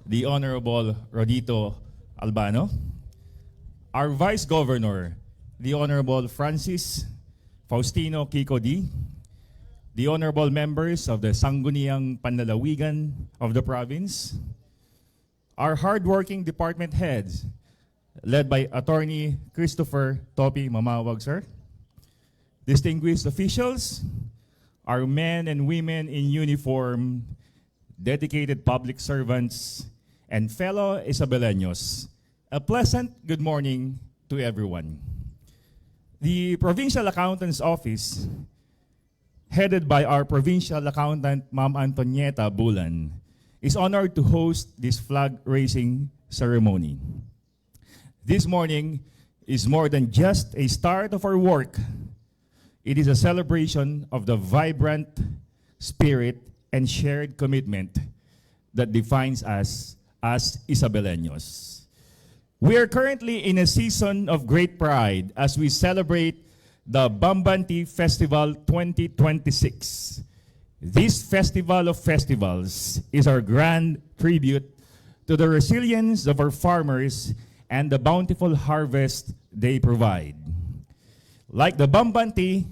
the Honorable Rodito Albano, our Vice Governor, the Honorable Francis Faustino Kiko D, the Honorable members of the Sangguniang Panlalawigan of the province, our hardworking department heads, led by Attorney Christopher Topi Mamawag, sir, distinguished officials, our men and women in uniform, dedicated public servants, and fellow Isabeleños, a pleasant good morning to everyone. The Provincial Accountant's Office, headed by our Provincial Accountant, Ma'am Antonieta Bulan, is honored to host this flag-raising ceremony. This morning is more than just a start of our work. It is a celebration of the vibrant spirit and shared commitment that defines us as Isabeleños. We are currently in a season of great pride as we celebrate the Bambanti Festival 2026. This festival of festivals is our grand tribute to the resilience of our farmers and the bountiful harvest they provide. Like the Bambanti,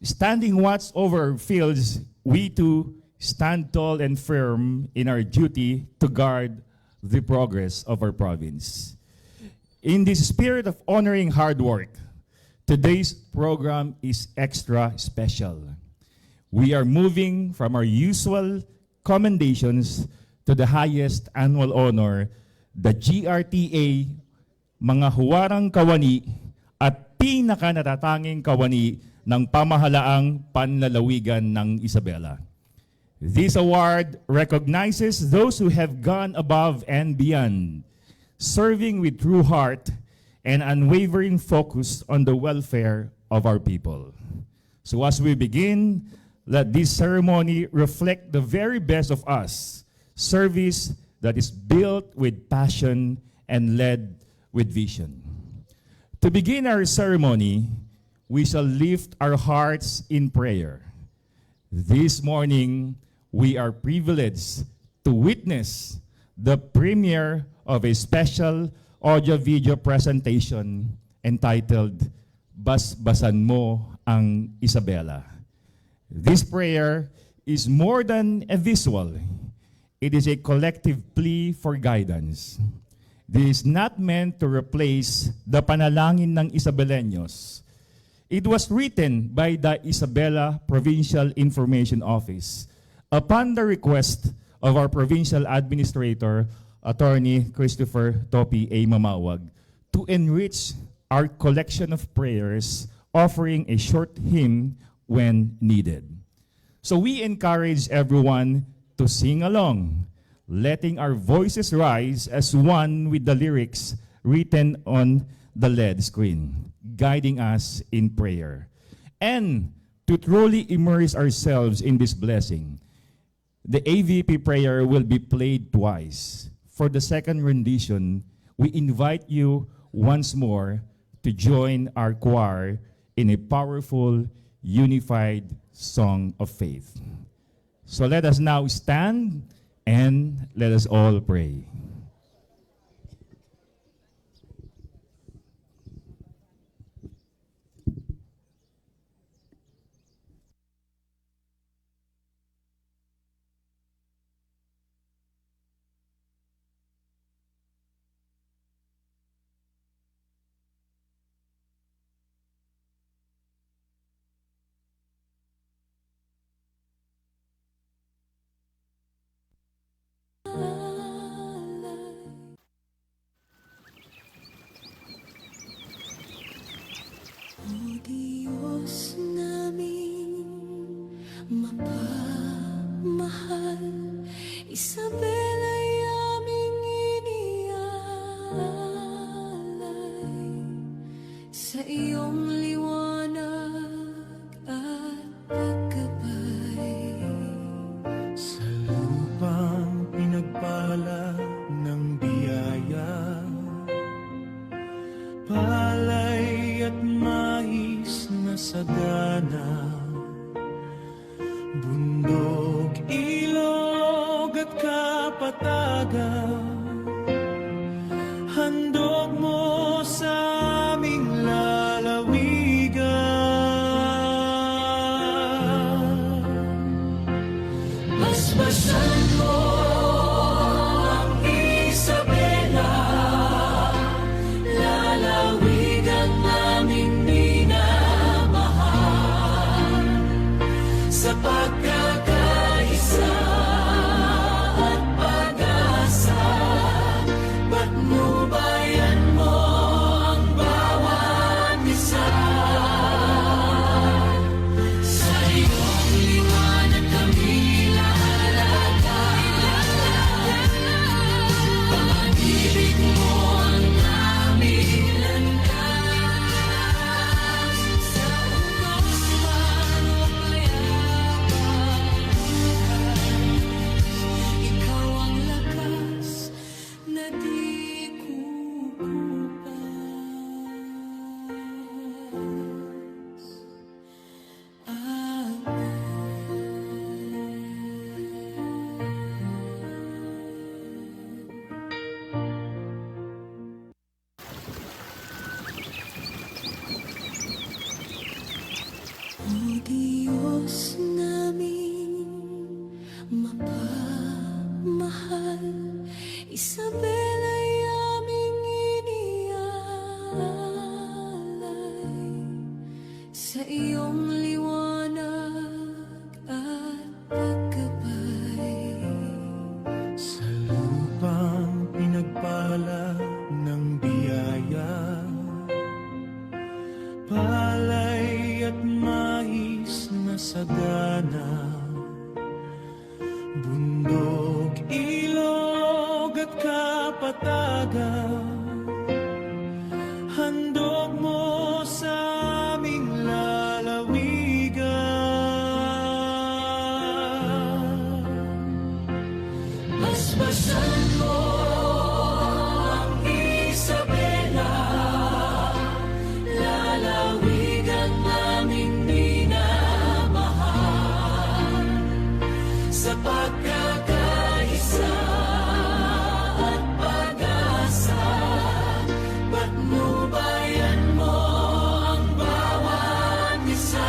standing watch over our fields, we too stand tall and firm in our duty to guard the progress of our province. In this spirit of honoring hard work, today's program is extra special. We are moving from our usual commendations to the highest annual honor, the GRTA, mga huwarang kawani at pinakanatatanging kawani ng pamahalaang panlalawigan ng Isabela. This award recognizes those who have gone above and beyond, serving with true heart and unwavering focus on the welfare of our people. So as we begin, let this ceremony reflect the very best of us, service that is built with passion and led with vision. To begin our ceremony, we shall lift our hearts in prayer. This morning, we are privileged to witness the premiere of a special audio-video presentation entitled Basbasan Mo Ang Isabela. This prayer is more than a visual. It is a collective plea for guidance. This is not meant to replace the panalangin ng Isabeleños. It was written by the Isabela Provincial Information Office upon the request of our Provincial Administrator, Attorney Christopher Topi A. Mamawag, to enrich our collection of prayers, offering a short hymn when needed. So we encourage everyone to sing along, letting our voices rise as one with the lyrics written on the LED screen, guiding us in prayer. And to truly immerse ourselves in this blessing, the AVP prayer will be played twice. For the second rendition, we invite you once more to join our choir in a powerful, unified song of faith. So let us now stand and let us all pray. Diyos namin mapamahal, Isabela'y aming inialay sa iyong liwanag at pagkabay. Sa lupang pinagpala ng biyaya, palay at mais na sagana, bundok, ilog at kapal kapatagan, handog mo sa aming lalawigan. Basbasan mo ang Isabela, lalawigan naming minamahal, sa pagkakaisa at pag-asa. Patnubayan mo ang bawat isa. Sa iyong liwanag kami pag-ibig mo ang aming landas. Sa unos man o payaman, ikaw ang lakas na di kukupas. O Diyos namin mapamahal, Isabela'y aming inialay, sa iyong liwanag at pagkabay. Sa lupang pinagpala ng biyaya, palay at mais na sagana, bundok, ilog at kapatagan, handog mo sa aming lalawigan. Basbasan mo ang Isabela, lalawigan naming minamahal, sa pagkakaisa at pag-asa. Patnubayan mo ang bawat isa.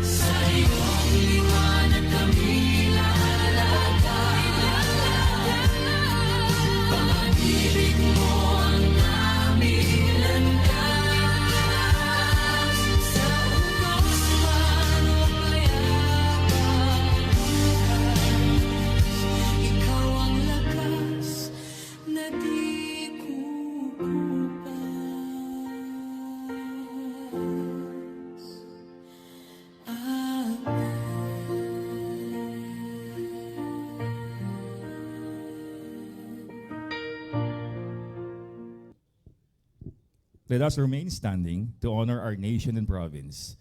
Sa iyong liwanag kami lalagay, pag-ibig mo ang aming landas. Sa unos man o payaman, ikaw ang lakas na di kukupas. Let us remain standing to honor our nation and province.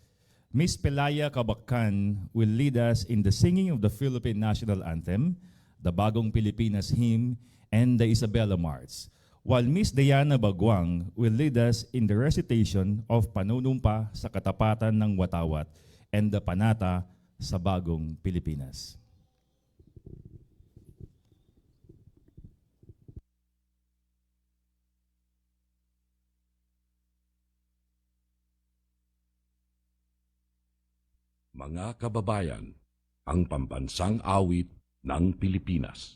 Miss Pelaya Kabakan will lead us in the singing of the Philippine National Anthem, the Bagong Pilipinas Hymn, and the Isabela March, while Miss Diana Bagwang will lead us in the recitation of Panunumpa sa Katapatan ng Watawat and the Panata sa Bagong Pilipinas. Mga kababayan, ang pambansang awit ng Pilipinas.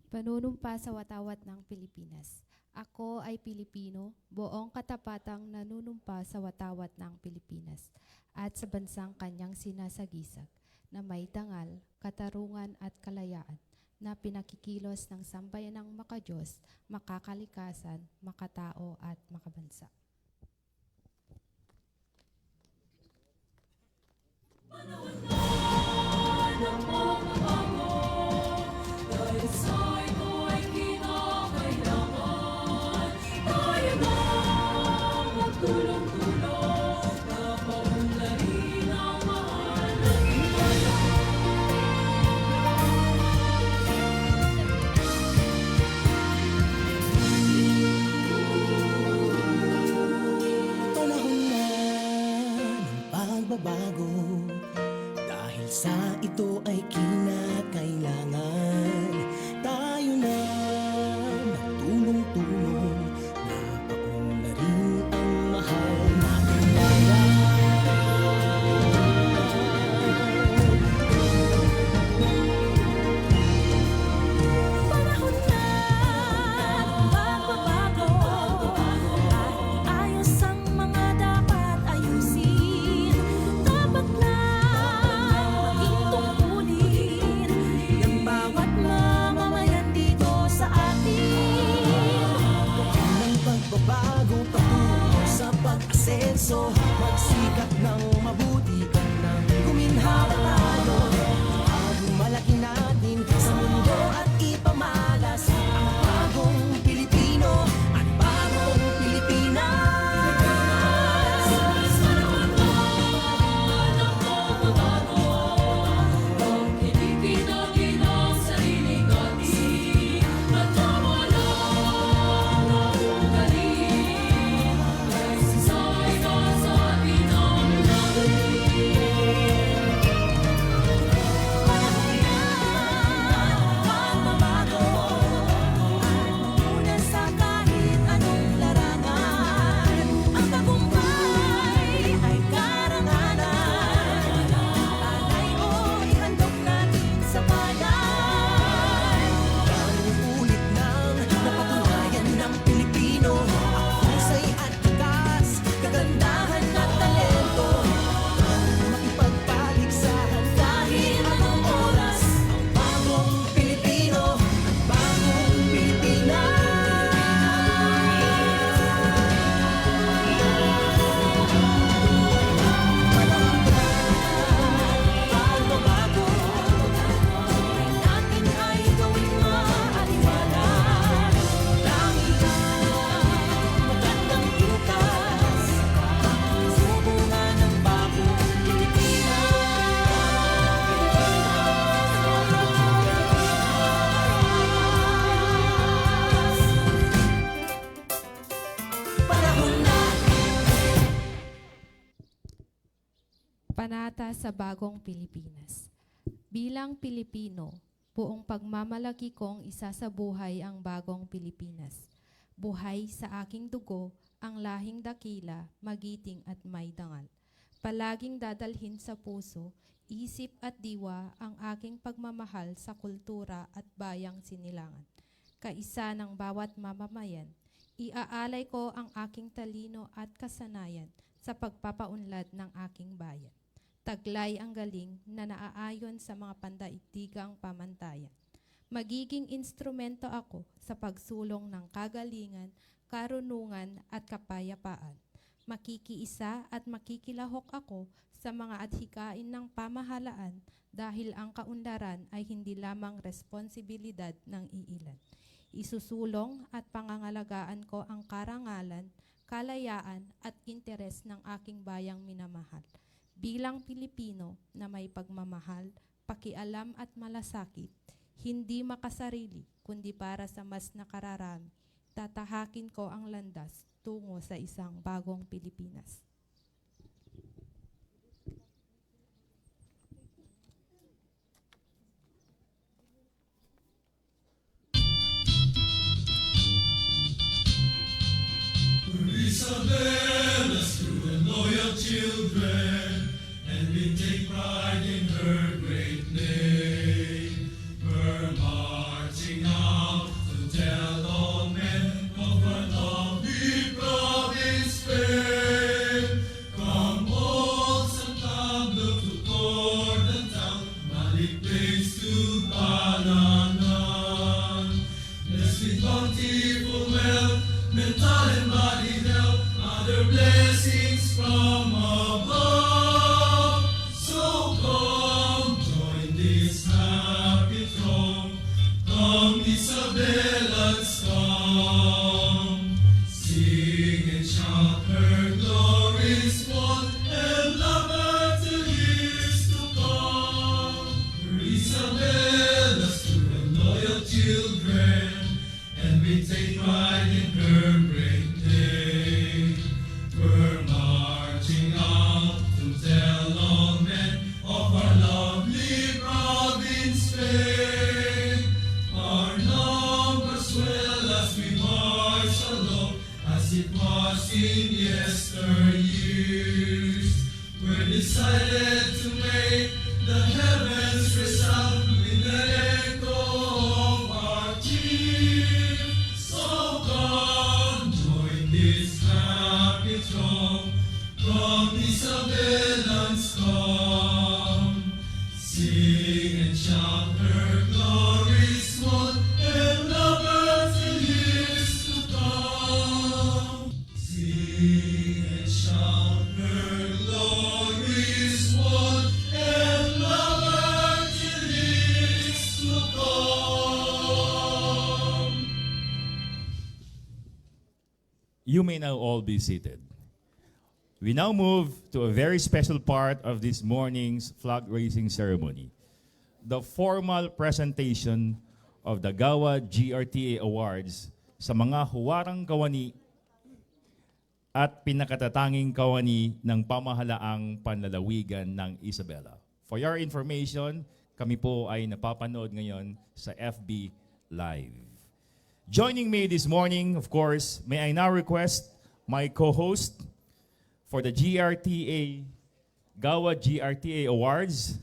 Panunumpa sa watawat ng Pilipinas. Ako ay Pilipino, buong katapatang nanunumpa sa watawat ng Pilipinas at sa bansang kanyang sinasagisag na may dangal, katarungan at kalayaan na pinakikilos ng sambayanang makadiyos, makakalikasan, makatao at makabansa. Panahon na ng pagbabago, dahil sa ito ay kinakailangan tayo na magtulong-tulong, napakunlarin ang mahal natin bayan. Panahon na ng pagbabago at ayos ang mga dapat ayusin. Dapat lang maging tungkulin ng bawat mamamayan dito sa atin. Ng pagbabago patungo sa pag-asenso, magsikap ng mabuti at nang guminhawa tayo. Bagong malaki natin sa mundo at ipamalas ang bagong Pilipino at bagong Pilipinas. Pinipinagin ang sariling ating at kawalan ng ugali. Nagsisay ka sa pinangyayari. Panahon na pagbabago at muna sa kahit anong larangan. Ang tagumpay ay karangalan. Alay o ihandog natin sa bayan. Ulit nang napatunayan ng Pilipino ang husay at tikas, kagandahan at talento. Makipagpaligsahan kahit anong oras, ang bagong Pilipino at bagong Pilipinas. Panahon na pagbabago, Natin ay gawing maaliwalas. Langit magandang bukas. Subunga ng bagong Pilipinas. panahon na. Panata sa Bagong Pilipinas. Bilang Pilipino, buong pagmamalaki kong isasabuhay ang bagong Pilipinas. Buhay sa aking dugo, ang lahing dakila, magiting at may dangal. Palaging dadalhin sa puso, isip at diwa ang aking pagmamahal sa kultura at bayang sinilangan. Kaisa ng bawat mamamayan, iaalay ko ang aking talino at kasanayan sa pagpapaunlad ng aking bayan. Taglay ang galing na naaayon sa mga pandaigdigang pamantayan. Magiging instrumento ako sa pagsulong ng kagalingan, karunungan at kapayapaan. Makikiisa at makikilahok ako sa mga adhikain ng pamahalaan dahil ang kaunlaran ay hindi lamang responsibilidad ng iilan. Isusulong at pangangalagaan ko ang karangalan, kalayaan at interes ng aking bayang minamahal. Bilang Pilipino na may pagmamahal, pakialam at malasakit, hindi makasarili kundi para sa mas nakararami, tatahakin ko ang landas tungo sa isang bagong Pilipinas. Isabella's true and loyal children, and we take pride in her great name. Her marching on. blessings from above. So come, join this happy throng. Come, Isabella's come. Sing and shout her glories forth, and love her till years to come. For Isabella's true and loyal children, and we take pride in her great day. We're marching out to tell all men of our lovely province Spain. Our numbers swell as we march along, as it was in yesteryears. We're decided to make the heavens resound with the echo of our cheer. So come, join this happy throng. Come, Isabellans, come. Sing and shout her glories forth, and love her till years to come. Sing and shout her glories forth, and love her till years to come. You may now all be seated. We now move to a very special part of this morning's flag raising ceremony, the formal presentation of the GAWA GRTA Awards sa mga huwarang kawani at pinakatatanging kawani ng pamahalaang panlalawigan ng Isabela. For your information, kami po ay napapanood ngayon sa FB Live. Joining me this morning, of course, may I now request my co-host for the GAWA GRTA Awards,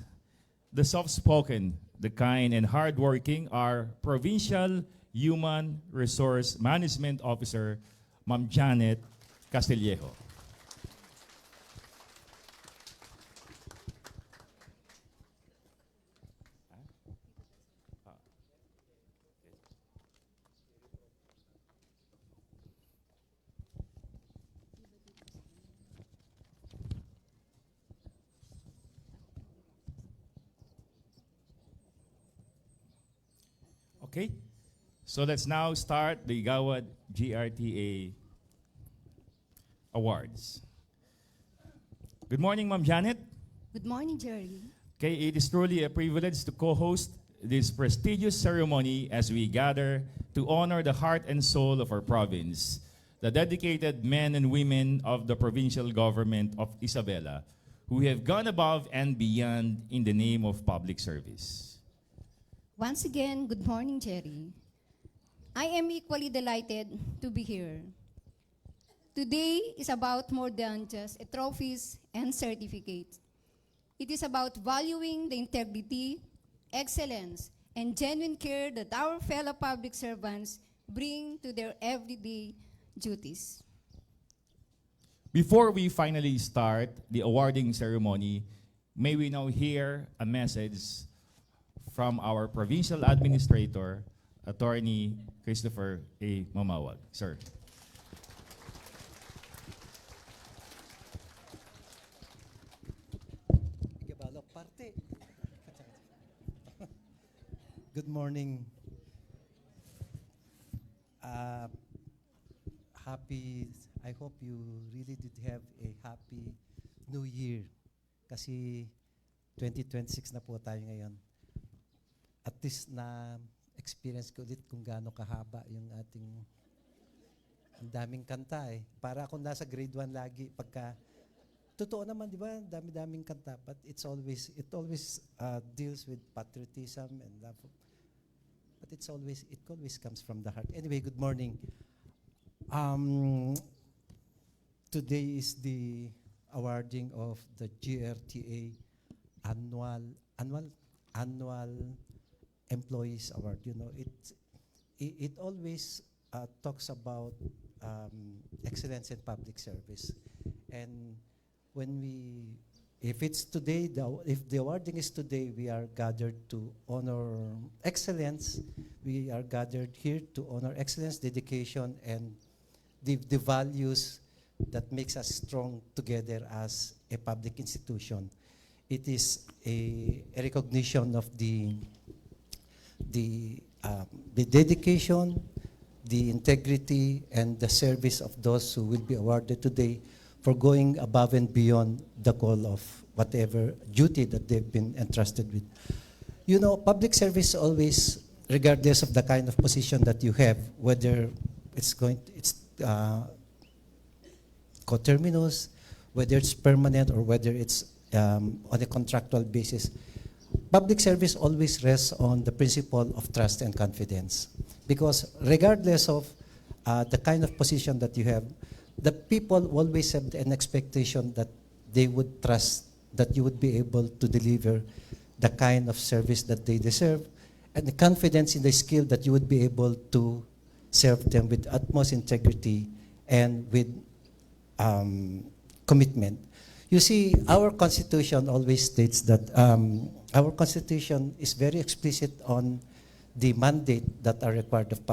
the soft-spoken, the kind, and hardworking are Provincial Human Resource Management Officer, Ma'am Janet Castillejo. Okay, so let's now start the GAWA GRTA Awards. Good morning, Ma'am Janet. Good morning, Jerry. Okay, it is truly a privilege to co-host this prestigious ceremony as we gather to honor the heart and soul of our province, the dedicated men and women of the provincial government of Isabela, who have gone above and beyond in the name of public service. Once again, good morning, Jerry. I am equally delighted to be here. Today is about more than just trophies and certificates. It is about valuing the integrity, excellence, and genuine care that our fellow public servants bring to their everyday duties. Before we finally start the awarding ceremony, may we now hear a message from our provincial administrator, Attorney Christopher A. Mamawag. Sir. Good morning. I hope you really did have a happy New Year. Kasi 2026 na po tayo ngayon. At least na experience ko ulit kung gaano kahaba yung ating ang daming kanta eh. Para ako nasa grade 1 lagi pagka totoo naman, di ba? Dami-daming kanta, but it always deals with patriotism and love. But it always comes from the heart. Anyway, good morning. Today is the awarding of the GRTA annual Employees Award. You know, it always talks about excellence in public service, and if it's today, if the awarding is today, we are gathered to honor excellence. We are gathered here to honor excellence, dedication, and the values that makes us strong together as a public institution. It is a recognition of the dedication, the integrity, and the service of those who will be awarded today for going above and beyond the call of whatever duty that they've been entrusted with. You know, public service always, regardless of the kind of position that you have, whether it's coterminous, whether it's permanent, or whether it's on a contractual basis, public service always rests on the principle of trust and confidence. Because regardless of the kind of position that you have, the people always have an expectation that they would trust that you would be able to deliver the kind of service that they deserve, and the confidence in the skill that you would be able to serve them with utmost integrity and with commitment. You see, our Constitution always states that our Constitution is very explicit on the mandate that are required of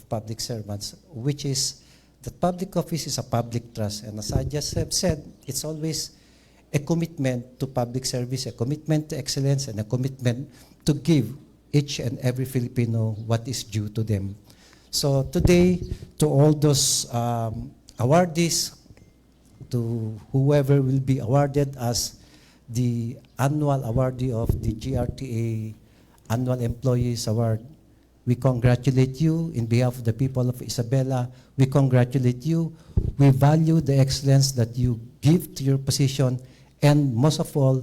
public servants, which is that public office is a public trust. And as I just have said, it's always a commitment to public service, a commitment to excellence, and a commitment to give each and every Filipino what is due to them. So today, to all those awardees, to whoever will be awarded as the annual awardee of the GRTA Annual Employees Award, we congratulate you in behalf of the people of Isabela. We congratulate you. We value the excellence that you give to your position, and most of all,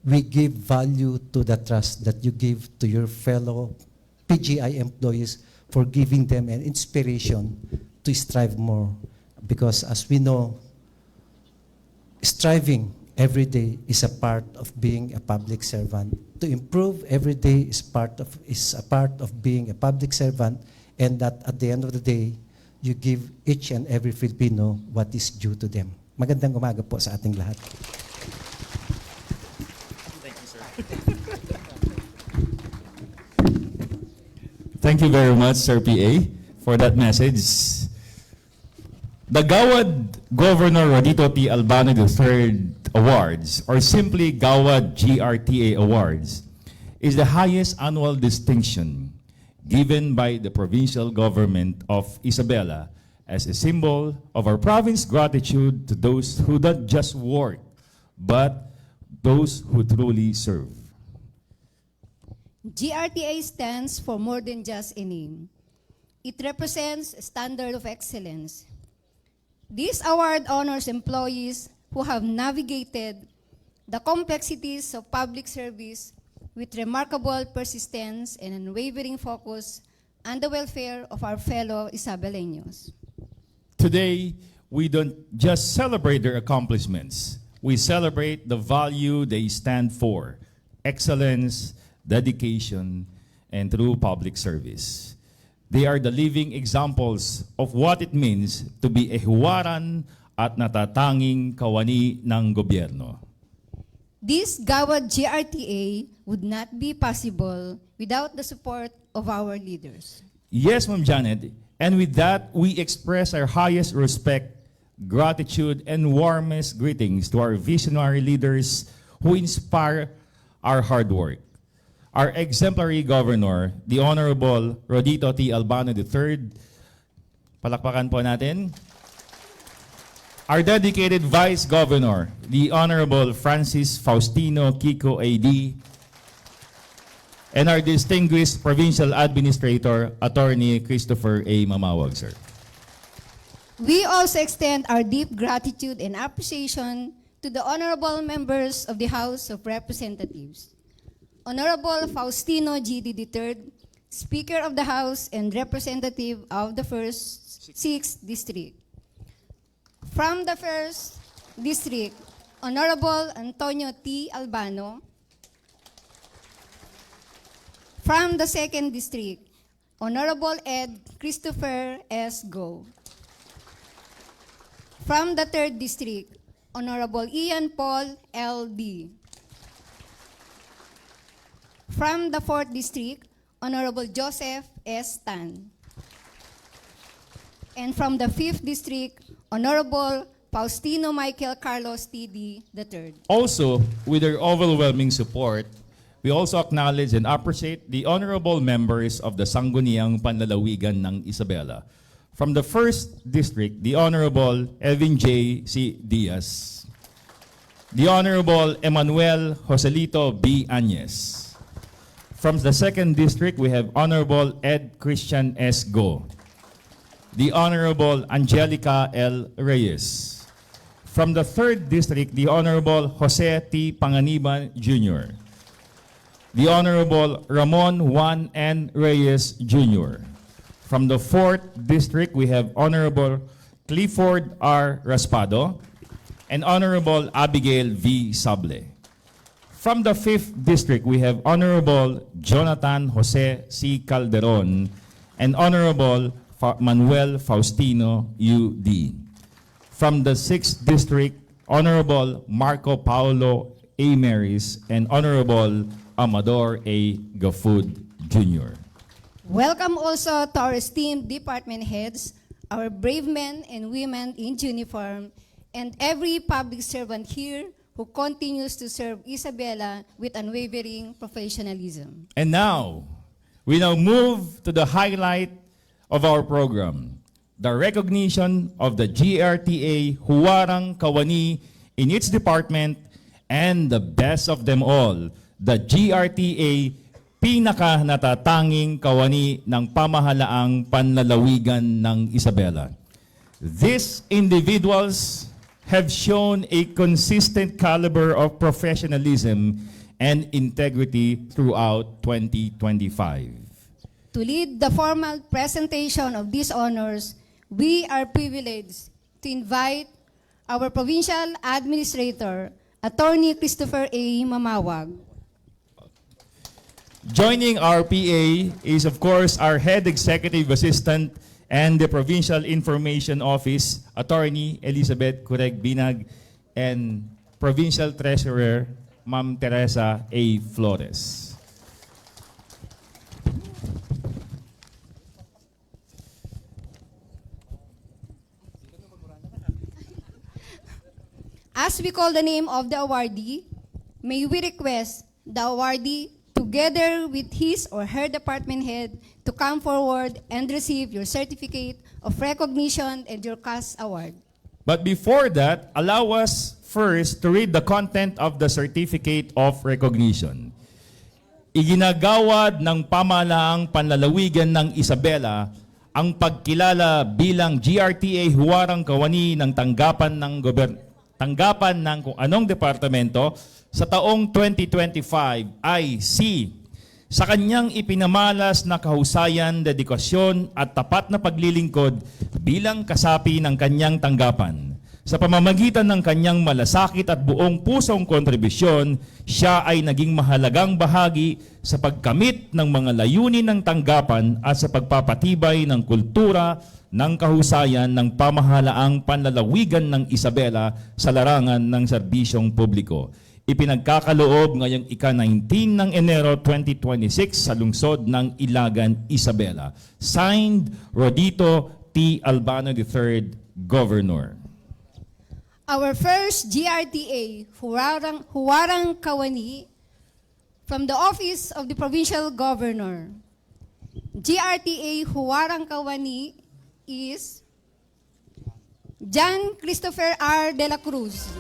we give value to the trust that you give to your fellow PGI employees for giving them an inspiration to strive more. Because as we know, striving every day is a part of being a public servant. To improve every day is a part of being a public servant, and that at the end of the day, you give each and every Filipino what is due to them. Magandang umaga po sa ating lahat. Thank you very much, Sir PA, for that message. The Gawad Governor Rodito T. Albano III Awards, or simply Gawad GRTA Awards, is the highest annual distinction given by the provincial government of Isabela as a symbol of our province's gratitude to those who don't just work, but those who truly serve. GRTA stands for more than just a name. It represents a standard of excellence. This award honors employees who have navigated the complexities of public service with remarkable persistence and unwavering focus on the welfare of our fellow Isabeleños. Today, we don't just celebrate their accomplishments. We celebrate the value they stand for: excellence, dedication, and true public service. They are the living examples of what it means to be a huwaran at natatanging kawani ng gobyerno. This Gawad GRTA would not be possible without the support of our leaders. Yes, Ma'am Janet, and with that, we express our highest respect, gratitude, and warmest greetings to our visionary leaders who inspire our hard work. Our exemplary governor, the Honorable Rodito T. Albano III, palakpakan po natin. Our dedicated Vice Governor, the Honorable Francis Faustino Kiko AD, and our distinguished Provincial Administrator, Attorney Christopher A. Mamawag, sir. We also extend our deep gratitude and appreciation to the honorable members of the House of Representatives. Honorable Faustino G.D. III, Speaker of the House and Representative of the 6th District. From the 1st District, Honorable Antonio T. Albano. From the 2nd District, Honorable Ed Christopher S. Go. From the 3rd District, Honorable Ian Paul L.D. From the 4th District, Honorable Joseph S. Tan. And from the 5th District, Honorable Faustino Michael Carlos T.D. III. Also, with their overwhelming support, we also acknowledge and appreciate the honorable members of the Sangguniang Panlalawigan ng Isabela. From the 1st District, the Honorable Evin J. C. Diaz. The Honorable Emmanuel Joselito B. Añez. From the 2nd District, we have Honorable Ed Christian S. Go. The Honorable Angelica L. Reyes. From the 3rd District, the Honorable Jose T. Panganiban Jr. The Honorable Ramon Juan N. Reyes Jr. From the 4th District, we have Honorable Clifford R. Raspado and Honorable Abigail V. Sable. From the 5th District, we have Honorable Jonathan Jose C. Calderon and Honorable Manuel Faustino U.D. From the 6th District, Honorable Marco Paulo A. Maris and Honorable Amador A. Gafud Jr. Welcome also to our esteemed department heads, our brave men and women in uniform, and every public servant here who continues to serve Isabela with unwavering professionalism. And now, we now move to the highlight of our program, the recognition of the GRTA Huwarang Kawani in its department, and the best of them all, the GRTA pinaka-natatanging kawani ng pamahalaang panlalawigan ng Isabela. These individuals have shown a consistent caliber of professionalism and integrity throughout 2025. To lead the formal presentation of these honors, we are privileged to invite our Provincial Administrator, Attorney Christopher A. Mamawag. Joining our PA is, of course, our Head Executive Assistant and the Provincial Information Office, Attorney Elizabeth Cureg Binag, and Provincial Treasurer, Ma'am Teresa A. Flores. As we call the name of the awardee, may we request the awardee, together with his or her department head, to come forward and receive your certificate of recognition and your CAS award. But before that, allow us first to read the content of the Certificate of Recognition. Iginagawad ng pamahalaang panlalawigan ng Isabela ang pagkilala bilang GRTA Huwarang Kawani ng tanggapan ng kung anong departamento sa taong 2025 ay sa kanyang ipinamalas na kahusayan, dedikasyon at tapat na paglilingkod bilang kasapi ng kanyang tanggapan. Sa pamamagitan ng kanyang malasakit at buong pusong kontribusyon, siya ay naging mahalagang bahagi sa pagkamit ng mga layunin ng tanggapan at sa pagpapatibay ng kultura ng kahusayan ng pamahalaang panlalawigan ng Isabela sa larangan ng serbisyong publiko. Ipinagkakaloob ngayong ika-19 ng Enero 2026 sa lungsod ng Ilagan, Isabela. Signed, Rodito T. Albano III, Governor. Our first GRTA, Huwarang Kawani, from the Office of the Provincial Governor. GRTA Huwarang Kawani is John Christopher R. De La Cruz.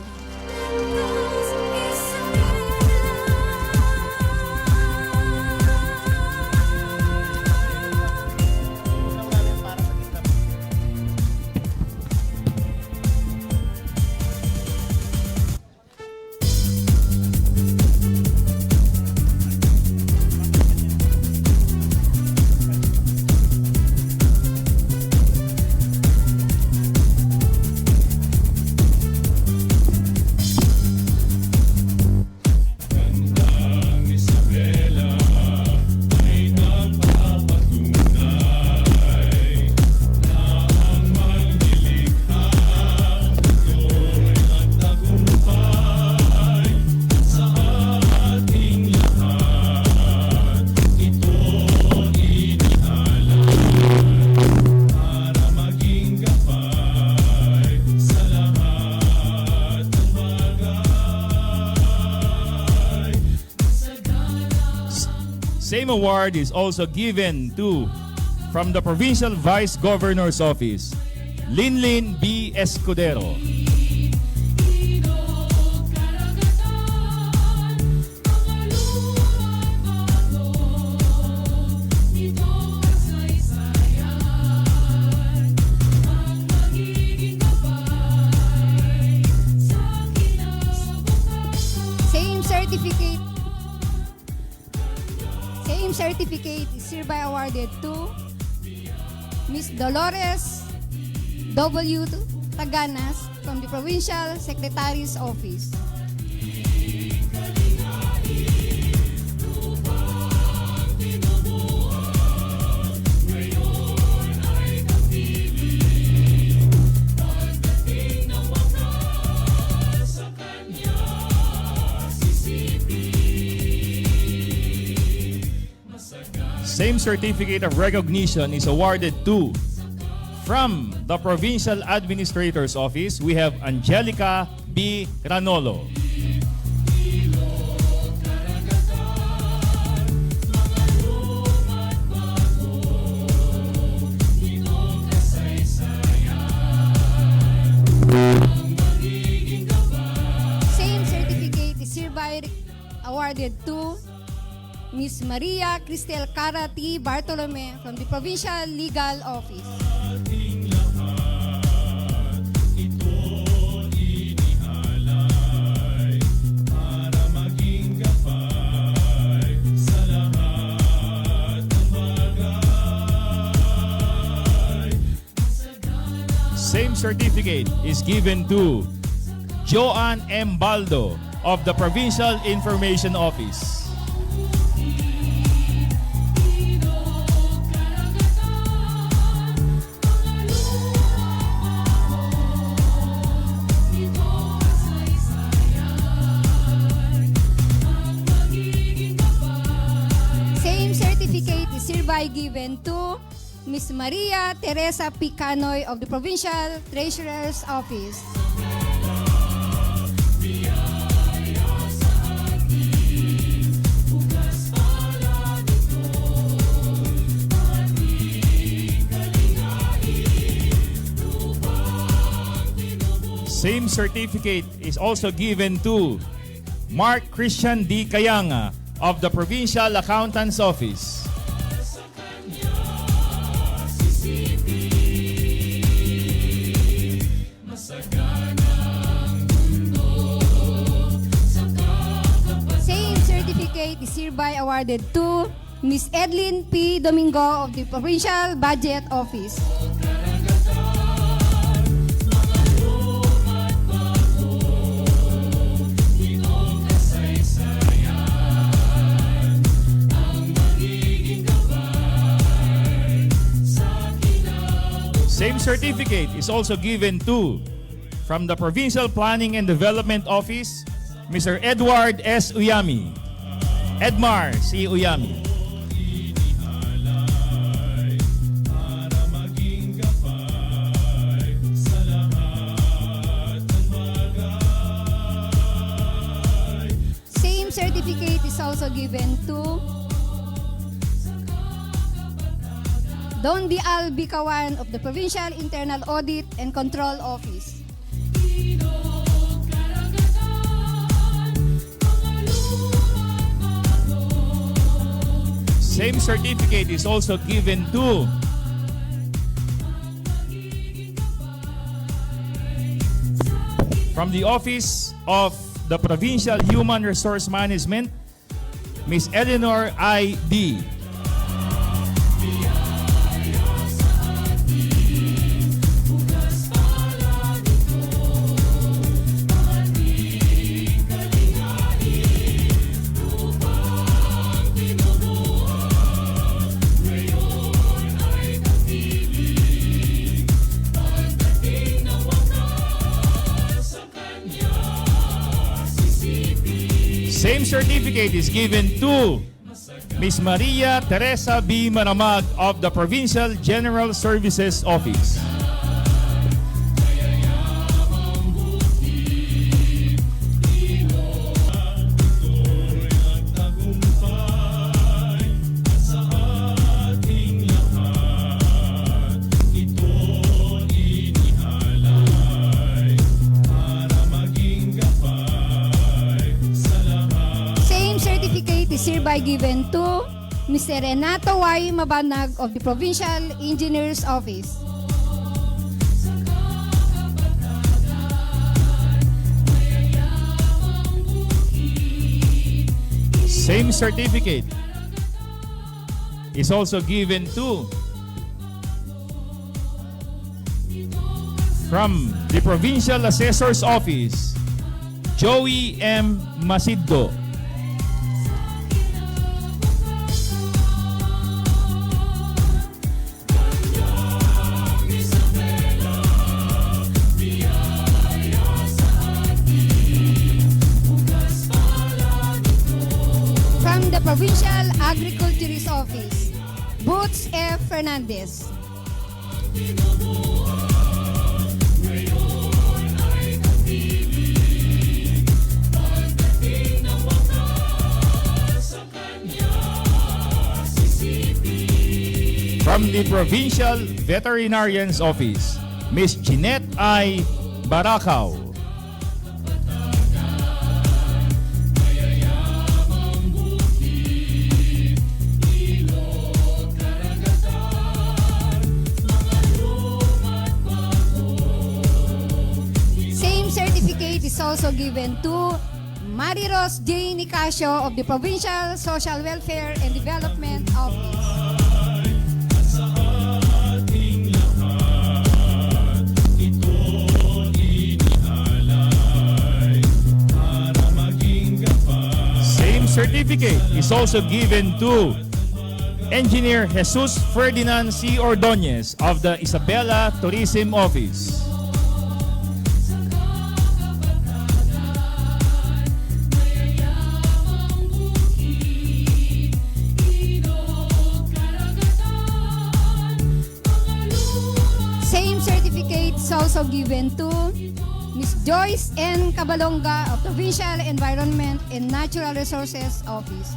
Same award is also given to, from the Provincial Vice Governor's Office, Linlin B. Escudero. Same certificate is hereby awarded to Miss Dolores W. Taganas from the Provincial Secretary's Office. Same certificate of recognition is awarded to, from the Provincial Administrator's Office, we have Angelica B. Granolo. Same certificate is hereby awarded to Miss Maria Cristel Cara T. Bartolome from the Provincial Legal Office. Same certificate is given to Joanne M. Baldo of the Provincial Information Office. Same certificate is hereby given to Miss Maria Teresa Picanoy of the Provincial Treasurer's Office. Same certificate is also given to Mark Christian D. Kayanga of the Provincial Accountant's Office. Same certificate is hereby awarded to Miss Edlin P. Domingo of the Provincial Budget Office. Same certificate is also given to, from the Provincial Planning and Development Office, Mr. Edward S. Uyami. Edmar C. Uyami. Same certificate is also given to Don B. Al Bicawan of the Provincial Internal Audit and Control Office. Same certificate is also given to from the Office of the Provincial Human Resource Management, Ms. Eleanor I. D. Same certificate is given to Ms. Maria Teresa B. Maramag of the Provincial General Services Office. hereby given to Mr. Renato Y. Mabanag of the Provincial Engineers Office. Same certificate is also given to from the Provincial Assessor's Office, Joey M. Masiddo. From the Provincial Agriculturist Office, Boots F. Fernandez. From the Provincial Veterinarian's Office, Miss Jeanette I. Baracao. Same certificate is also given to Mariros J. Nicasio of the Provincial Social Welfare and Development Office. Same certificate is also given to Engineer Jesus Ferdinand C. Ordonez of the Isabela Tourism Office. Same certificate is also given to Ms. Joyce N. Cabalonga of Provincial Environment and Natural Resources Office.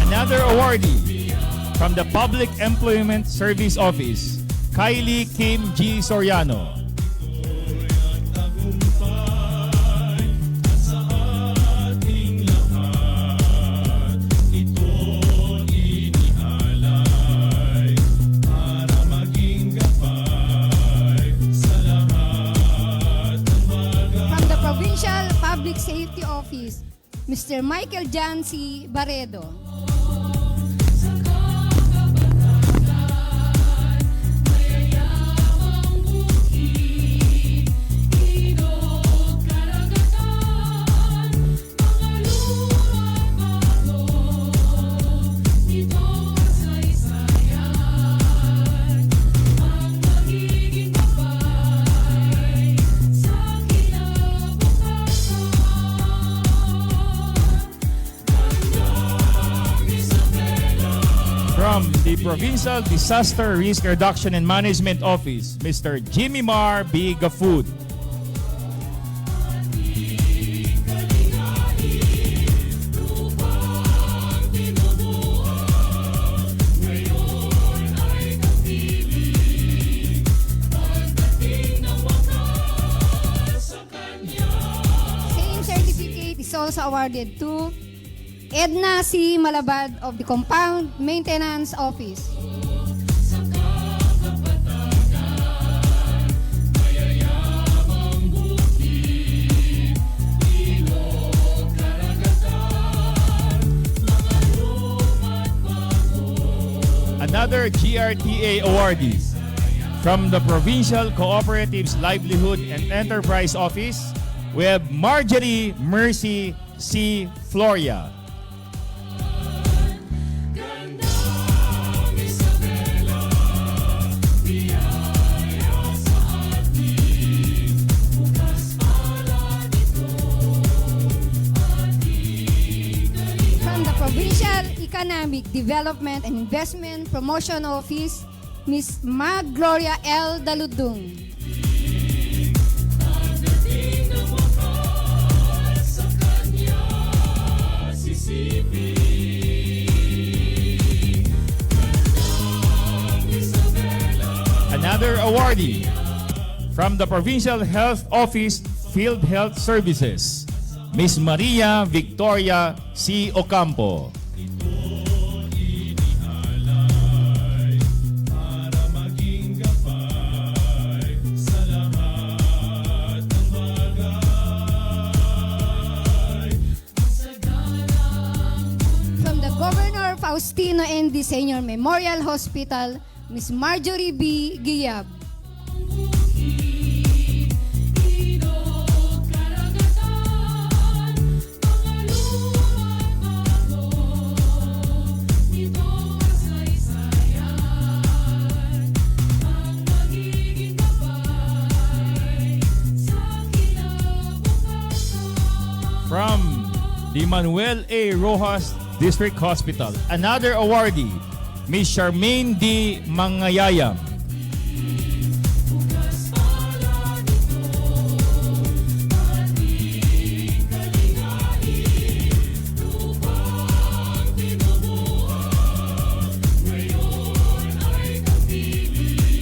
Another awardee from the Public Employment Service Office, Kylie Kim G. Soriano. From the Provincial Public Safety Office, Mr. Michael Jancy Baredo. From the Provincial Disaster Risk Reduction and Management Office, Mr. Jimmy Mar B. Gafood. Same certificate is also awarded to Edna C. Malabad of the Compound Maintenance Office. Another GRTA awardee from the Provincial Cooperatives Livelihood and Enterprise Office, we have Marjorie Mercy C. Floria. From the Provincial Economic Development and Investment Promotion Office, Ms. Mag Gloria L. Daludung. Another awardee From the Provincial Health Office, Field Health Services, Miss Maria Victoria C. Ocampo. From the Governor Faustino N. D. Senior Memorial Hospital, Miss Marjorie B. Giyab. From the Manuel A. Rojas District Hospital, another awardee, Miss Charmaine D. Mangayayam.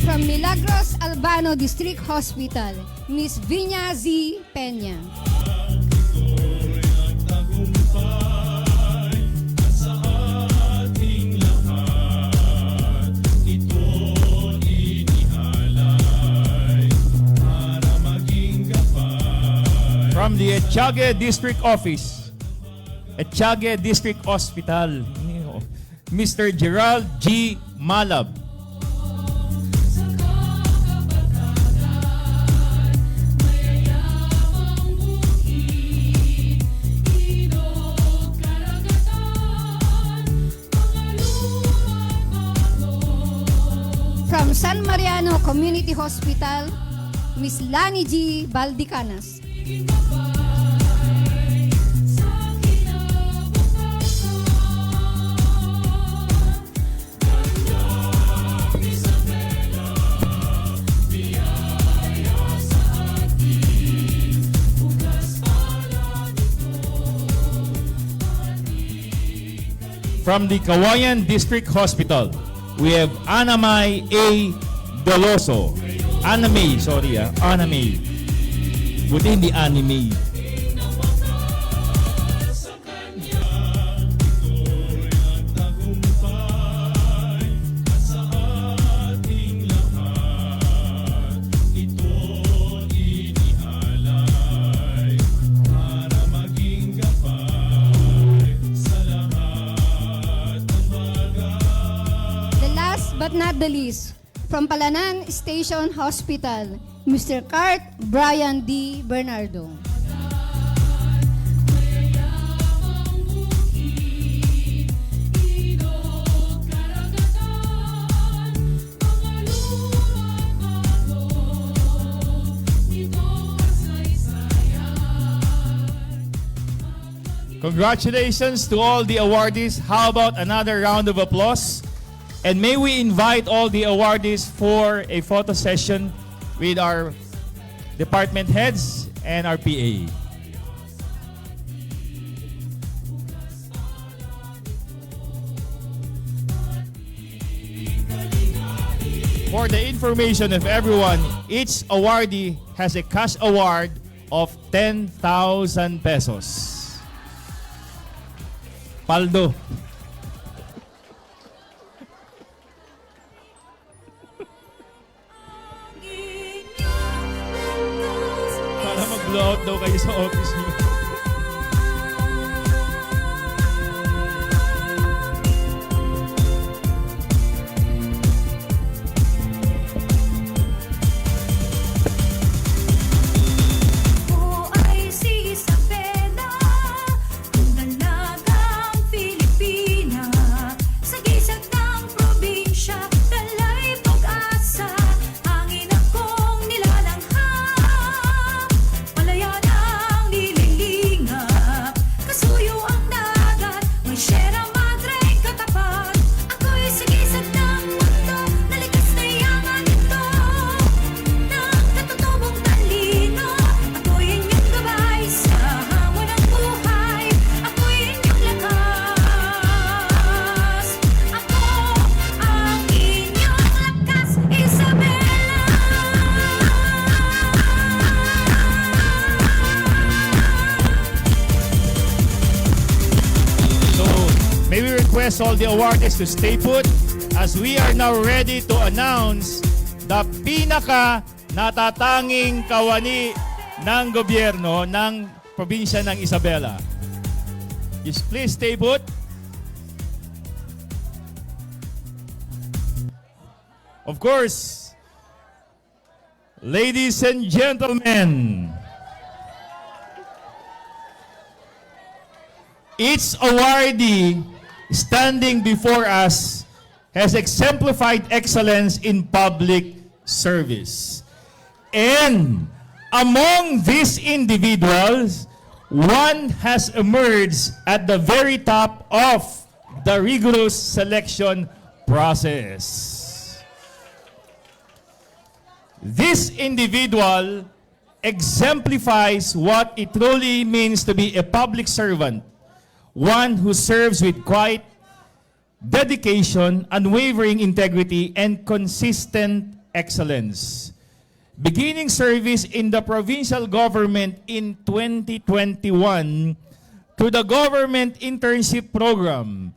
From Milagros Albano District Hospital, Miss Vinya Z. Peña. From the Etiague District Office, Etiague District Hospital, Mr. Gerald G. Malab. From San Mariano Community Hospital, Miss Lani G. Baldicanas. From the Kawayan District Hospital, we have Anamay A. Doloso. Anamay, sorry Anamay. Buti hindi anime. But not the least, from Palanan Station Hospital, Mr. Cart Brian D. Bernardo. Congratulations to all the awardees. How about another round of applause? And may we invite all the awardees for a photo session with our department heads and our PA. For the information of everyone, each awardee has a cash award of 10,000 pesos. Paldo. Para mag-blowout daw kayo sa office niyo. Malaya nang request all the awardees to stay put as we are now ready to announce the pinaka natatanging kawani ng gobyerno ng probinsya ng Isabela. Just please stay put. Of course, ladies and gentlemen, each awardee standing before us has exemplified excellence in public service. And among these individuals, one has emerged at the very top of the rigorous selection process. This individual exemplifies what it truly means to be a public servant, one who serves with quiet dedication, unwavering integrity, and consistent excellence. Beginning service in the provincial government in 2021 to the government internship program,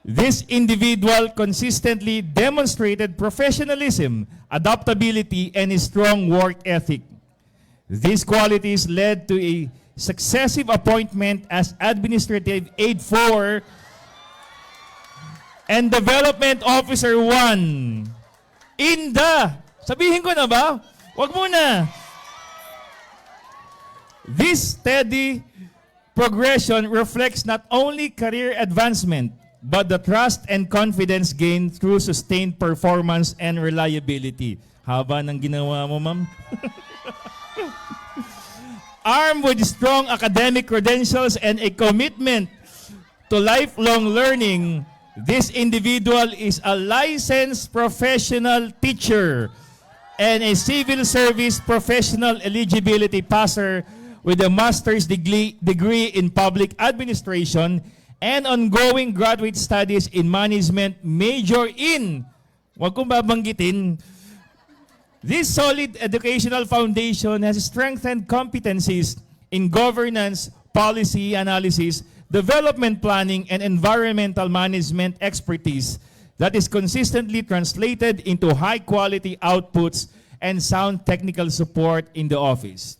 this individual consistently demonstrated professionalism, adaptability, and a strong work ethic. These qualities led to a successive appointment as Administrative Aide 4 and Development Officer 1 in the... Sabihin ko na ba? Wag muna. This steady progression reflects not only career advancement, but the trust and confidence gained through sustained performance and reliability. Haba ng ginawa mo, ma'am. Armed with strong academic credentials and a commitment to lifelong learning, this individual is a licensed professional teacher and a civil service professional eligibility passer with a master's degree in public administration and ongoing graduate studies in management, major in, wag kong babanggitin, this solid educational foundation has strengthened competencies in governance, policy analysis, development planning, and environmental management expertise that is consistently translated into high-quality outputs and sound technical support in the office.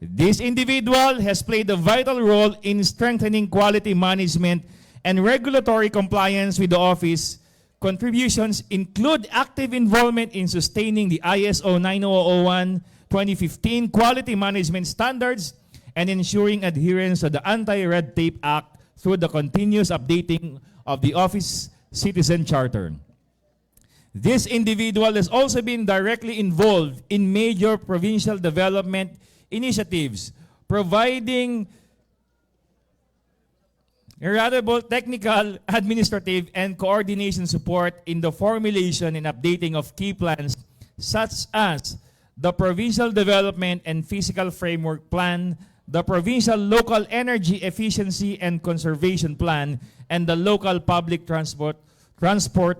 This individual has played a vital role in strengthening quality management and regulatory compliance with the office. Contributions include active involvement in sustaining the ISO 9001:2015 quality management standards and ensuring adherence to the Anti-Red Tape Act through the continuous updating of the Office Citizen Charter. This individual has also been directly involved in major provincial development initiatives, providing irreparable technical, administrative, and coordination support in the formulation and updating of key plans such as the Provincial Development and Physical Framework Plan, the Provincial Local Energy Efficiency and Conservation Plan, and the Local Public Transport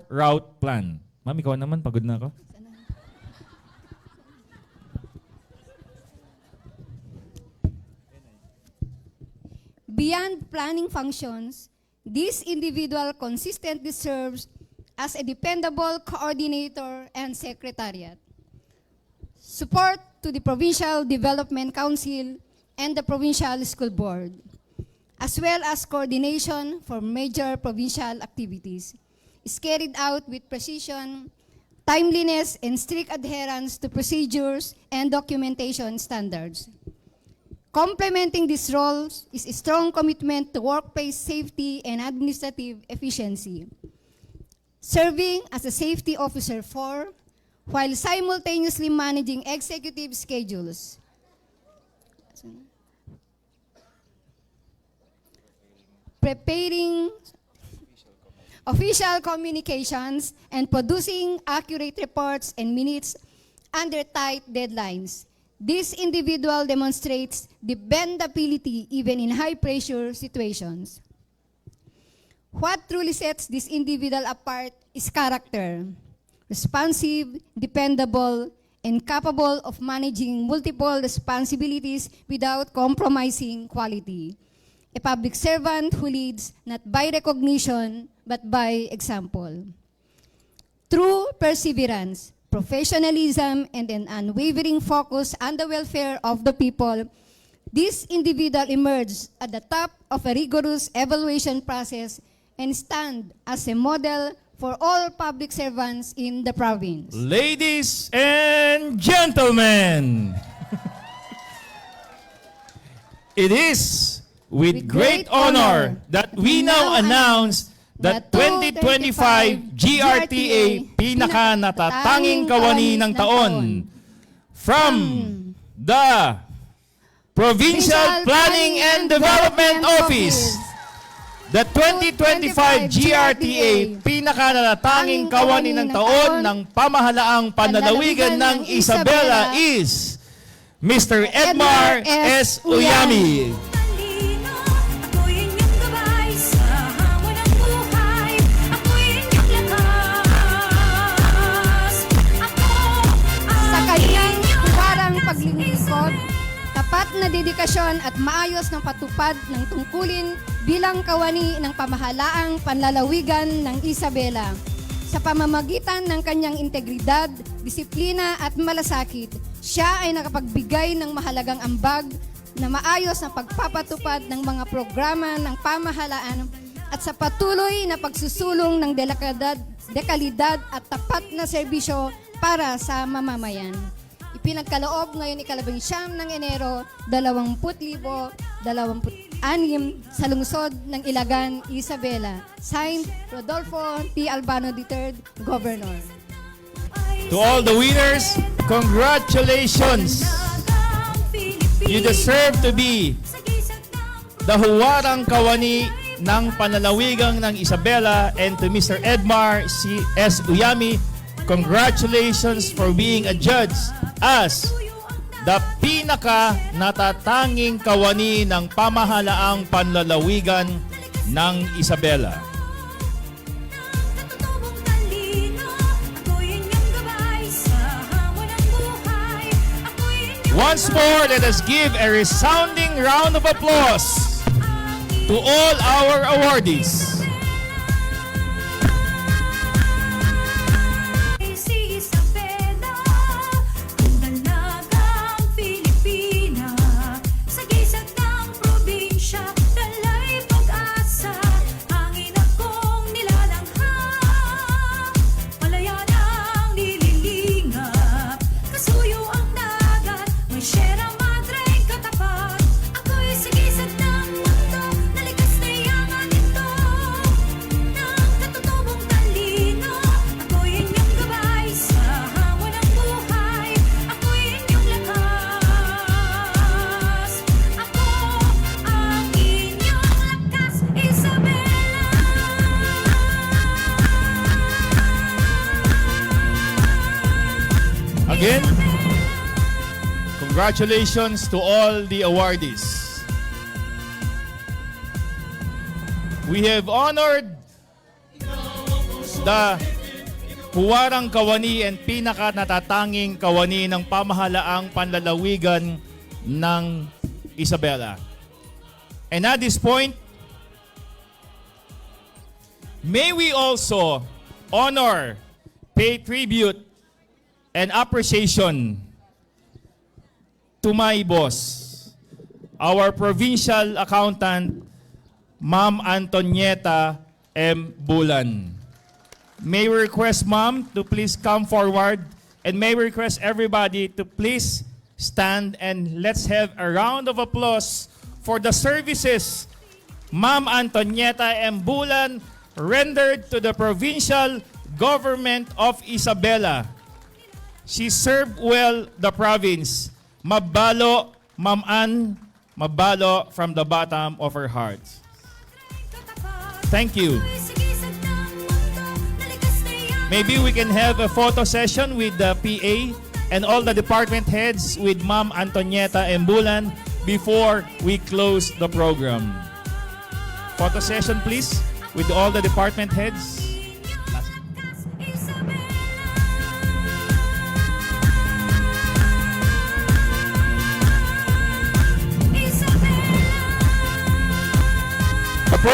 Route Plan. Ma'am, ikaw naman, pagod na ako. Beyond planning functions, this individual consistently serves as a dependable coordinator and secretariat. Support to the Provincial Development Council and the Provincial School Board, as well as coordination for major provincial activities, is carried out with precision, timeliness, and strict adherence to procedures and documentation standards. Complementing these roles is a strong commitment to workplace safety and administrative efficiency. Serving as a safety officer 4, while simultaneously managing executive schedules. Preparing official communications and producing accurate reports and minutes under tight deadlines. This individual demonstrates dependability even in high-pressure situations. What truly sets this individual apart is character. Responsive, dependable, and capable of managing multiple responsibilities without compromising quality. a public servant who leads not by recognition but by example. Through perseverance, professionalism, and an unwavering focus on the welfare of the people, this individual emerged at the top of a rigorous evaluation process and stand as a model for all public servants in the province. Ladies and gentlemen, it is with great honor that we now announce the 2025 GRTA Pinaka-natatanging Kawani ng Taon from the Provincial Planning and Development Office. The 2025 GRTA Pinaka-natatanging Kawani ng Taon ng Pamahalaang Panlalawigan ng Isabela is Mr. Edmar S. Uyami. Talino, ako'y inyong gabay sa hamon ng buhay. Ako'y inyong lakas. Ako Sa ang kanyang inyong huwarang lakas, paglilingkod, Isabela. tapat na dedikasyon at maayos ng patupad ng tungkulin bilang kawani ng pamahalaang panlalawigan ng Isabela. Sa pamamagitan ng kanyang integridad, disiplina at malasakit, siya ay nakapagbigay ng mahalagang ambag na maayos na pagpapatupad ng mga programa ng pamahalaan at sa patuloy na pagsusulong ng dekalidad at tapat na serbisyo para sa mamamayan. Ipinagkaloob ngayon ika-19 ng Enero 2026 sa lungsod ng Ilagan, Isabela. Signed, Rodolfo T. Albano III, Governor. To all the winners, congratulations! You deserve to be the huwarang kawani ng panlalawigan ng Isabela, and to Mr. Edmar C. S. Uyami, congratulations for being a judge as the pinaka-natatanging kawani ng pamahalaang panlalawigan ng Isabela. Katutubong talino, ako'y inyong gabay sa hamon ng buhay. Ako'y inyong Once more, let us give a resounding round of applause to all our awardees. si Isabela, ang dalagang Pilipina. Sa gisag ng probinsya, dala'y pag-asa. Hangin akong nilalangha, malaya nang nililingap. Kasuyo ang dagat, may Sierra Madre katapat. Ako'y sa gisag ng mundo, nalikas na iyangan ito. Ng katutubong talino, ako'y inyong gabay sa hamon ng buhay. Ako'y inyong lakas. Ako ang inyong lakas, Isabela. Again, congratulations to all the awardees. We have honored the huwarang kawani and pinaka-natatanging kawani ng pamahalaang panlalawigan ng Isabela. And at this point, may we also honor, pay tribute, and appreciation to my boss, our provincial accountant, Ma'am Antonieta M. Bulan. May we request Ma'am to please come forward, and may we request everybody to please stand, and let's have a round of applause for the services Ma'am Antonieta M. Bulan rendered to the provincial government of Isabela. She served well the province. Mabalo, Ma'am Ann, mabalo from the bottom of her heart. Thank you. Maybe we can have a photo session with the PA and all the department heads with Ma'am Antonieta Embulan before we close the program. Photo session, please, with all the department heads.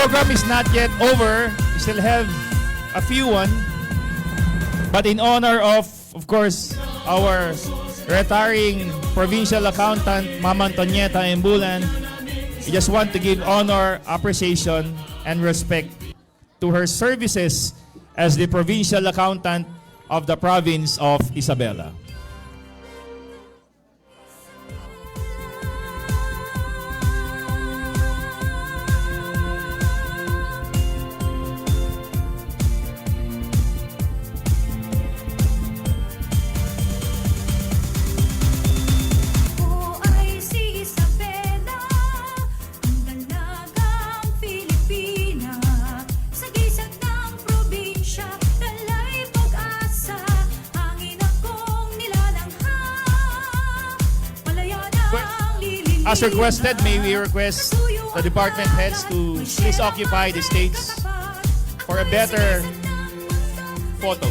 program is not yet over. We still have a few one. But in honor of course, our retiring provincial accountant, Ma'am Antonieta Embulan, we just want to give honor, appreciation, and respect to her services as the provincial accountant of the province of Isabela. Ako ay si Isabela, ang dalagang Pilipina. Sa gisag ng probinsya, dalay pag-asa. Hangin akong nilalangha, malaya na ang lilihim. As requested, may we request the department heads to please occupy the stage for a better photo.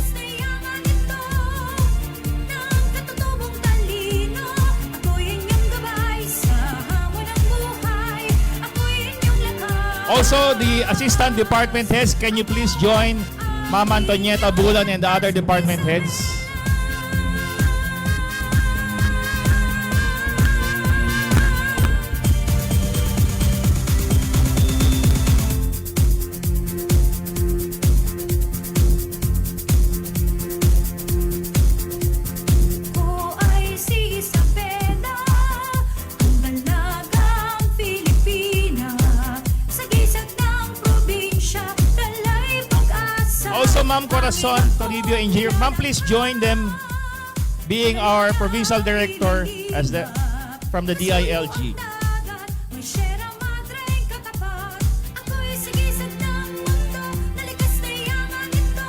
Also, the assistant department heads, can you please join Ma'am Antonieta Bulan and the other department heads? Ako ay si Isabela, ang dalagang Pilipina. Sa gisag ng probinsya, dalay pag-asa. Also, Ma'am Corazon, Toribio Engineer, Ma'am, please join them being our provincial director as the from the DILG. May Sierra Madre'y katapat. Ako'y sa gisag ng mundo, nalikas na yaman ito.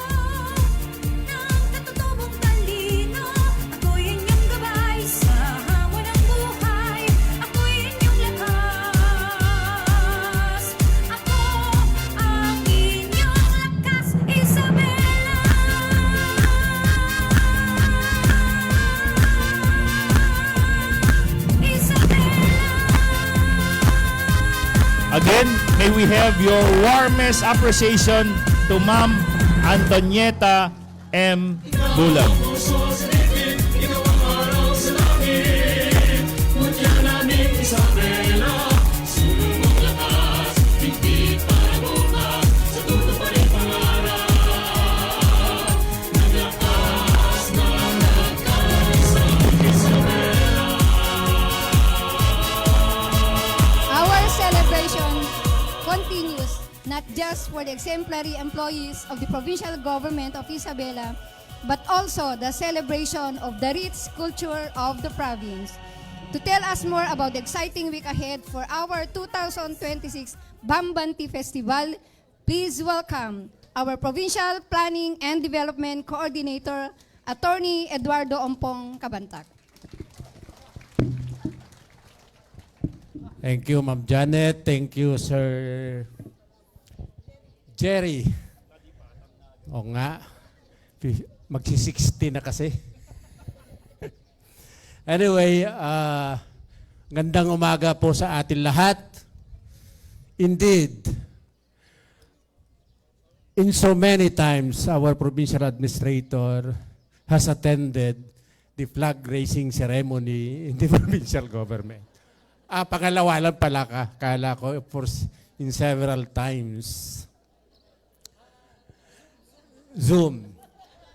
Ng katutubong talino, ako'y inyong gabay sa hamon ng buhay. Ako'y inyong lakas. Ako ang inyong lakas, Isabela. Again, may we have your warmest appreciation to Ma'am Antonieta M. Bulan. Our celebration continues not just for the exemplary employees of the provincial government of Isabela, but also the celebration of the rich culture of the province. To tell us more about the exciting week ahead for our 2026 Bambanti Festival, please welcome our Provincial Planning and Development Coordinator, Attorney Eduardo Ompong Cabantac. Thank you, Ma'am Janet. Thank you, Sir Jerry. O nga, magsi-60 na kasi. Anyway, gandang umaga po sa atin lahat. Indeed, in so many times, our provincial administrator has attended the flag-raising ceremony in the provincial government. Pangalawa lang pala ka. Kala ko, of course, in several times. Zoom.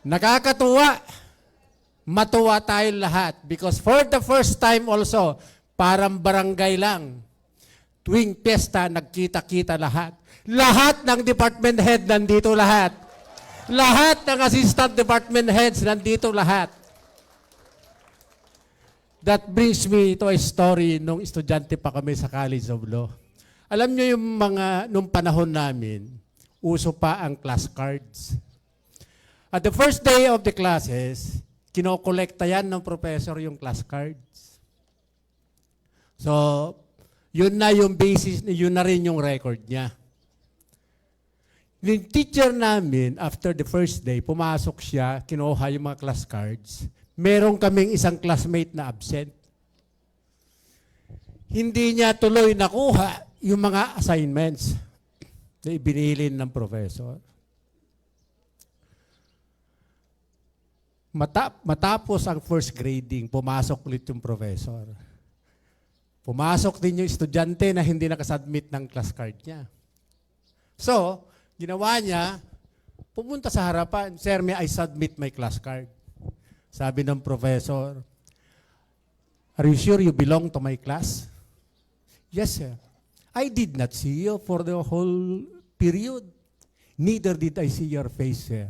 Nakakatuwa. Matuwa tayong lahat because for the first time also, parang barangay lang. Tuwing piyesta, nagkita-kita lahat. Lahat ng department head nandito lahat. Lahat ng assistant department heads nandito lahat. That brings me to a story nung estudyante pa kami sa College of Law. Alam niyo yung nung panahon namin, uso pa ang class cards. At the first day of the classes, kinokolekta yan ng professor yung class cards. So, yun na yung basis, yun na rin yung record niya. Yung teacher namin, after the first day, pumasok siya, kinuha yung mga class cards. Meron kaming isang classmate na absent. Hindi niya tuloy nakuha yung mga assignments. na ibinilin ng professor. Matapos ang first grading, pumasok ulit yung professor. Pumasok din yung estudyante na hindi nakasubmit ng class card niya. So, ginawa niya, pumunta sa harapan, "Sir, may I submit my class card?" Sabi ng professor, "Are you sure you belong to my class?" "Yes, sir. I did not see you for the whole period. Neither did I see your face, sir."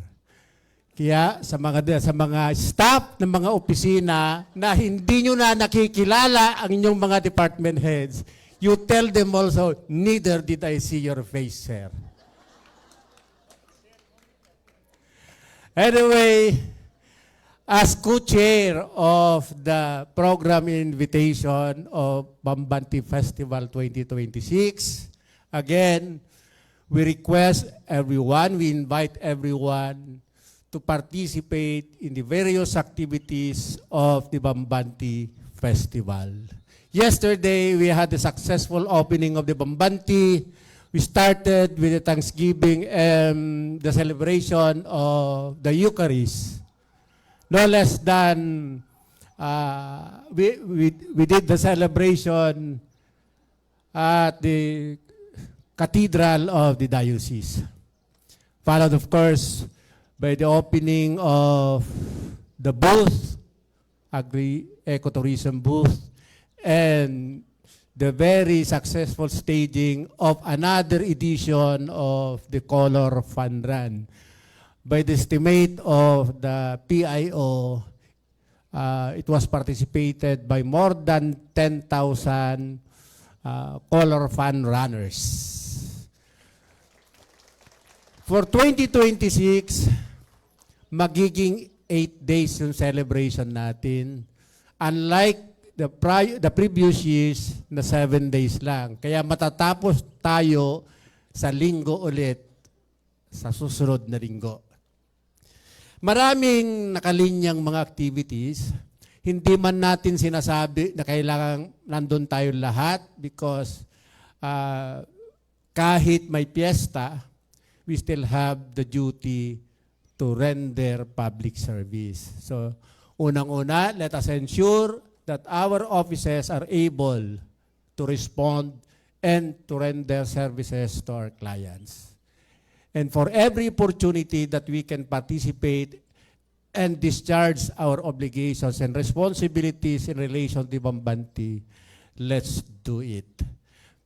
Kaya sa mga staff ng mga opisina na hindi nyo na nakikilala ang inyong mga department heads, you tell them also, "Neither did I see your face, sir." Anyway, as co-chair of the program invitation of Bambanti Festival 2026, again, we request everyone, we invite everyone to participate in the various activities of the Bambanti Festival. Yesterday, we had a successful opening of the Bambanti. We started with the Thanksgiving and the celebration of the Eucharist. No less than, we did the celebration at the Cathedral of the Diocese. Followed, of course, by the opening of the booth, agri-ecotourism booth, and the very successful staging of another edition of the Color Fun Run. By the estimate of the PIO, it was participated by more than 10,000 Color Fun runners. For 2026, magiging 8 days yung celebration natin. Unlike the previous years na 7 days lang. Kaya matatapos tayo sa linggo ulit, sa susunod na linggo. Maraming nakalinyang mga activities. Hindi man natin sinasabi na kailangan nandun tayo lahat because kahit may piyesta, we still have the duty to render public service. So, unang-una, let us ensure that our offices are able to respond and to render services to our clients. And for every opportunity that we can participate and discharge our obligations and responsibilities in relation to Bambanti, let's do it.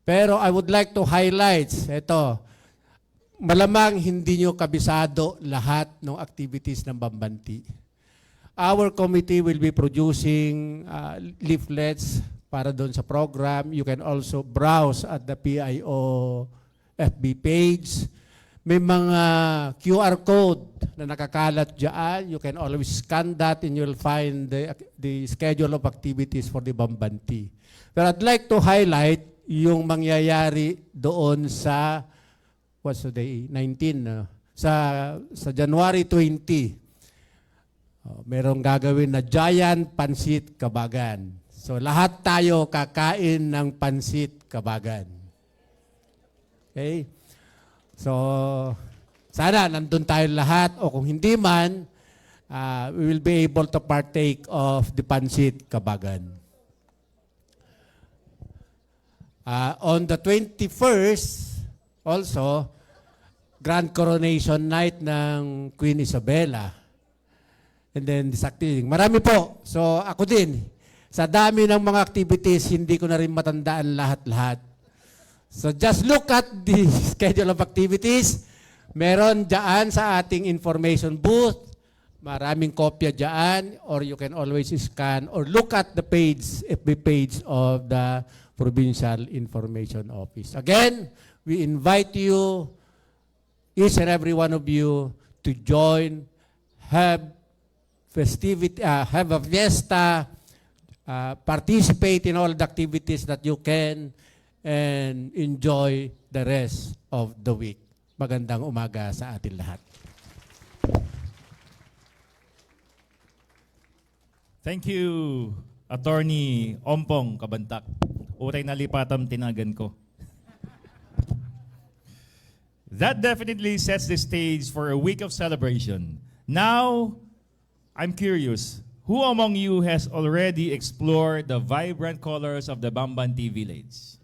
Pero I would like to highlight, ito, malamang hindi nyo kabisado lahat ng activities ng Bambanti. Our committee will be producing leaflets para doon sa program. You can also browse at the PIO FB page. May mga QR code na nakakalat dyan. You can always scan that and you'll find the schedule of activities for the Bambanti. But I'd like to highlight yung mangyayari doon sa what's the day? 19. Sa January 20. Merong gagawin na Giant Pansit Kabagan. So lahat tayo kakain ng Pansit Kabagan. Okay? So sana nandun tayo lahat o kung hindi man, we will be able to partake of the Pansit Kabagan. On the 21st, also, Grand Coronation Night ng Queen Isabella. And then this activity. Marami po. So ako din, sa dami ng mga activities, hindi ko na rin matandaan lahat-lahat. So just look at the schedule of activities. Meron dyan sa ating information booth. Maraming kopya dyan. Or you can always scan or look at the page, FB page of the Provincial Information Office. Again, we invite you, each and every one of you, to join, have a fiesta, participate in all the activities that you can, and enjoy the rest of the week. Magandang umaga sa atin lahat. Thank you, Attorney Ompong Kabantak. Uray na lipatam tinagan ko. That definitely sets the stage for a week of celebration. Now, I'm curious, who among you has already explored the vibrant colors of the Bambanti village?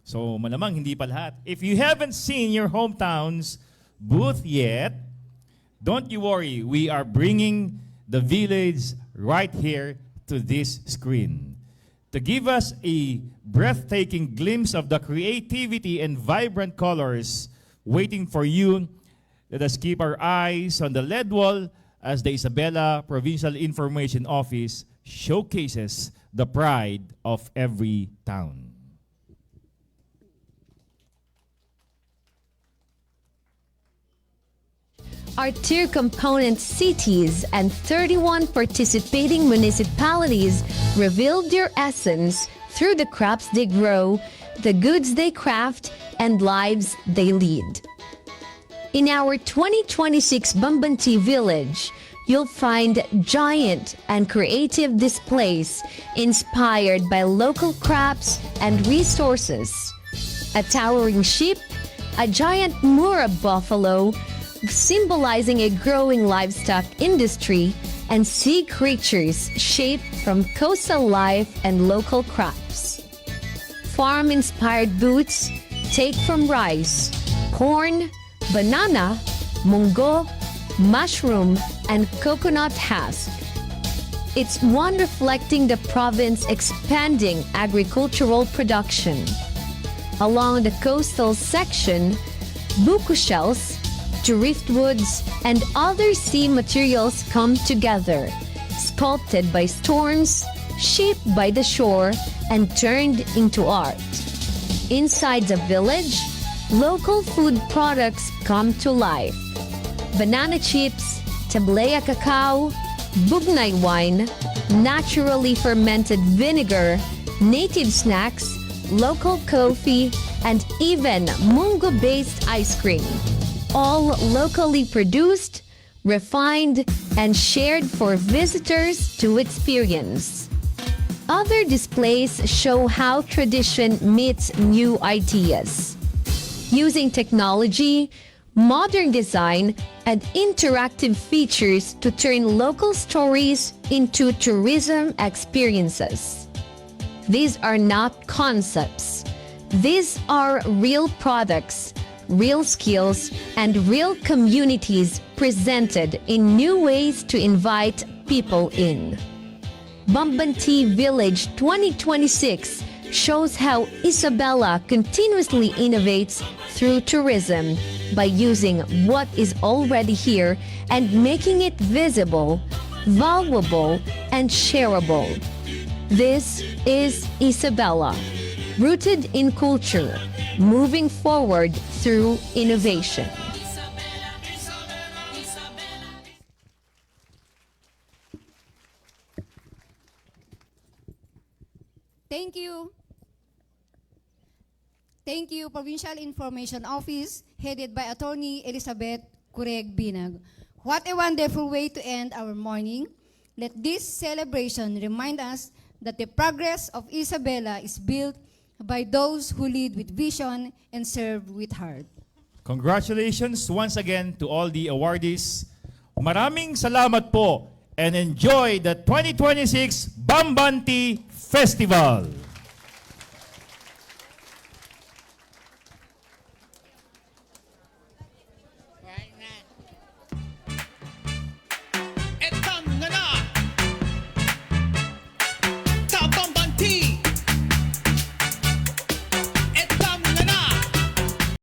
So, malamang hindi pa lahat. If you haven't seen your hometown's booth yet, don't you worry. We are bringing the village right here to this screen. To give us a breathtaking glimpse of the creativity and vibrant colors waiting for you, let us keep our eyes on the LED wall as the Isabela Provincial Information Office showcases the pride of every town. Our two-component cities and 31 participating municipalities revealed their essence through the crops they grow, the goods they craft, and lives they lead. In our 2026 Bambanti Village, you'll find giant and creative displays inspired by local crops and resources. A towering sheep, a giant Mura buffalo, symbolizing a growing livestock industry, and sea creatures shaped from coastal life and local crops. Farm-inspired booths take from rice, corn, banana, munggo, mushroom, and coconut husk. It's one reflecting the province's expanding agricultural production. Along the coastal section, buko shells, driftwoods, and other sea materials come together, sculpted by storms, shaped by the shore, and turned into art. Inside the village, local food products come to life. Banana chips, tablea cacao, bugnay wine, naturally fermented vinegar, native snacks, local coffee, and even mungo-based ice cream. All locally produced, refined, and shared for visitors to experience. Other displays show how tradition meets new ideas. Using technology, modern design, and interactive features to turn local stories into tourism experiences. These are not concepts. These are real products, real skills, and real communities presented in new ways to invite people in. Bambanti Village 2026 shows how Isabela continuously innovates through tourism by using what is already here and making it visible, valuable, and shareable. This is Isabela, rooted in culture, moving forward through innovation. Thank you. Thank you, Provincial Information Office, headed by Attorney Elizabeth Cureg Binag. What a wonderful way to end our morning. Let this celebration remind us that the progress of Isabela is built by those who lead with vision and serve with heart. Congratulations once again to all the awardees. Maraming salamat po and enjoy the 2026 Bambanti Festival.